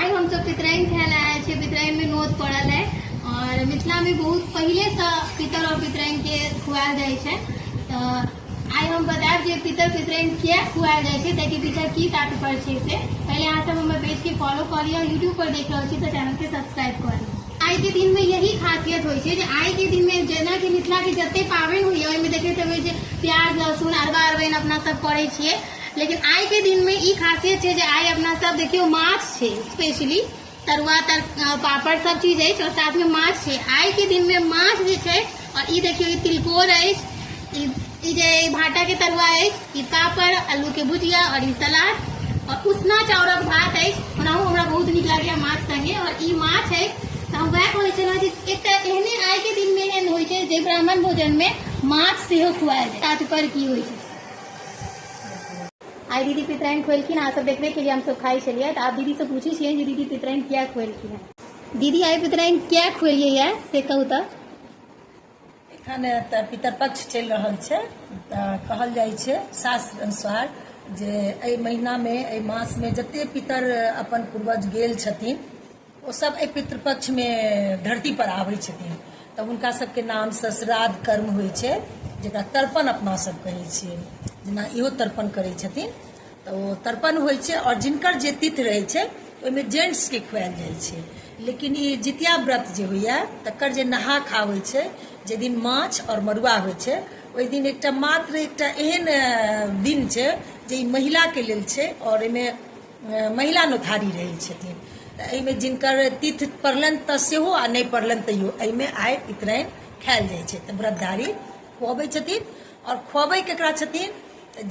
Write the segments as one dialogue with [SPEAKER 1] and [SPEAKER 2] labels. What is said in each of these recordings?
[SPEAKER 1] आइ हम सब पितराइन खाय आयल छे। पितराइन में नोत पड़ल है और मिथिला में बहुत पहले से पितर और पितराइन के खुआल जाय छे। तो आइ हम बताएब जे पितर पितराइन किया खुआल जाय छे, ताकि पीछे की तात्पर्य छे से। पहले अहाँ सब हमें पेज के फॉलो करिए, यूट्यूब पर देख रहल छी तो चैनल के सब्सक्राइब करिए। आई के दिन में यही खासियत होय छे जे आई के दिन में जेना कि मिथिला के जते पावनि होइए ओइमे देखैत हेबै जे प्याज लहसुन अरबा अरबैन अपना सब करै छियै, लेकिन आई के दिन में ई खासियत है जे आई अपना सब देखियो माछ है, स्पेशली तरुआ पापड़ सब चीज है और साथ में माछ है। आई के दिन में माछ है और ई देखियो तिलकोर है, ई भाटा के तरुआ है, ई पापड़ आलू के भुजिया और ई सलाद और उसना चाउरक भात है। ओनाहु हमरा बहुत नीक लागैया माछ संगे। और ई माछ है तो हम वह कहै छलहुँ जे एकटा एहने आई के दिन में एहन होइ छै जे ब्राह्मण भोजन में माछ सेहो खुआएल जाय। तात्पर्य की होइ छै? आई दीदी पितराइन खुएलखिन, अहाँ सब देखबे के लिए हम सब खाई छलिए। तो आप दीदी से पूछे छिए जे दीदी पितराइन क्या खुएलखिन है। दीदी आई पितराइन क्या खुएलिए है से कहू तो।
[SPEAKER 2] एखन तऽ पितरपक्ष चलि रहल छै, कहल जाइ छै शास्त्र अनुसार जे एहि महीना में एहि मास में जते पितर अपन पूर्वज गेल छथिन ओ सब एहि पितृपक्ष में धरती पर आबै छथिन। तऽ हुनका सबके नाम से श्राद्ध कर्म होइ छै, जेकरा तर्पण अपना सब कहै छियै। जेना इहो तर्पण करै छथिन तऽ ओ तर्पण होइ छै। और जिनकर जे तिथि रहै छै ओहिमे जेंट्स के खुआएल जाइ छै। लेकिन ई जितिया व्रत जे होइया तकर जे नहा खा होइ छै, जे दिन माछ और मड़ुआ होइ छै, ओहि दिन एकटा मात्र एकटा एहन दिन छै जे ई महिला के लेल छै और एहिमे महिला नोथारी रहै छथिन। एहिमे जिनकर तिथि पड़लनि तऽ सेहो आ नहि पड़लनि तैयो एहिमे आइ पितराइन खायल जाइ छै। तऽ व्रतधारी खुअबै छथिन और खुअबै केकरा छथिन?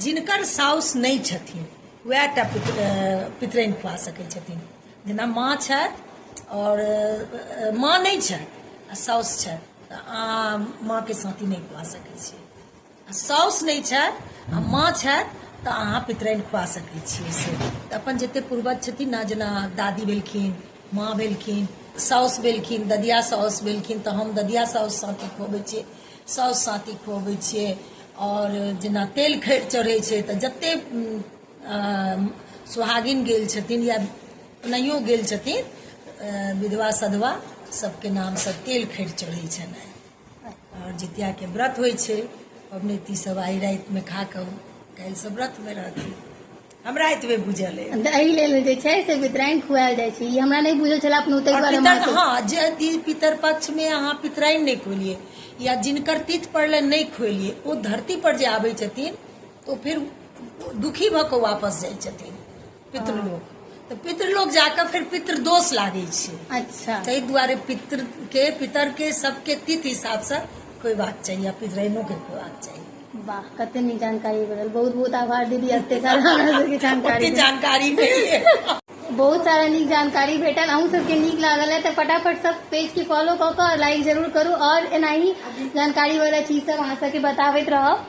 [SPEAKER 2] जिनकर साउस नहीं छथिन वह टा पितराइन खुआ सकै छथिन। जेना माँ छथि और माँ नहीं छै आ साउस छै तऽ अहाँ माँ के साथी नहीं खुआ सकै छियै। साउस नहीं छै आ माँ छथि तऽ अहाँ पितराइन खुआ सकै छियै से। तऽ अपन जते पूर्वज छथिन ना, जेना दादी भेलखिन, माँ भेलखिन, साउस भेलखिन, ददिया साउस भेलखिन, तऽ हम ददिया साउस साथी खुअबै छियै, साउस साथी खुअबै छियै। और जेना तेल खैर चढ़ै छै तऽ जते सुहागिन गेल छथिन या नहियो गेल छथिन विधवा सधवा सबके नाम से तेल खैर चढ़ै छनि। और जितिया के व्रत होइ छै, पबनैती सब आइ राति में खा कऽ काल्हि से व्रत में रहथिन। हमरा एतबे बुझल है।
[SPEAKER 1] एहि लेल जे छै से पितराइन खुआएल जाइ छै, ई हमरा नहीं बुझल छला। अपनो तै बारे
[SPEAKER 2] हाँ, जे पितर पक्ष में अहाँ पितराइन नहीं खुएलिए या जिनकर तिथि पड़ले नहीं खुएलिए, वो धरती पर जे आबै छथिन तो फिर दुखी भऽ कऽ वापस जाइ छथिन पितृलोक। तो पितृलोक जाकर फिर पितृदोष लागे छै।
[SPEAKER 1] अच्छा,
[SPEAKER 2] ताहि दुआरे पितर के सबके तिथि हिसाब से खुएबाक चाहिए या पितराइनो के खुएबाक चाहिए।
[SPEAKER 1] वाह, कते नीक जानकारी भेटल। बहुत बहुत आभार दीदी, एते सारा हमरा सबके
[SPEAKER 2] जानकारी नहीं है।
[SPEAKER 1] बहुत सारा नीक जानकारी भेटल। अहूँ सबके नीक लागल है तो फटाफट सब पेज के फॉलो कऽ लाइक जरूर करू और एनाही जानकारी वाला चीज सब अहाँ सबके बताबैत रहब।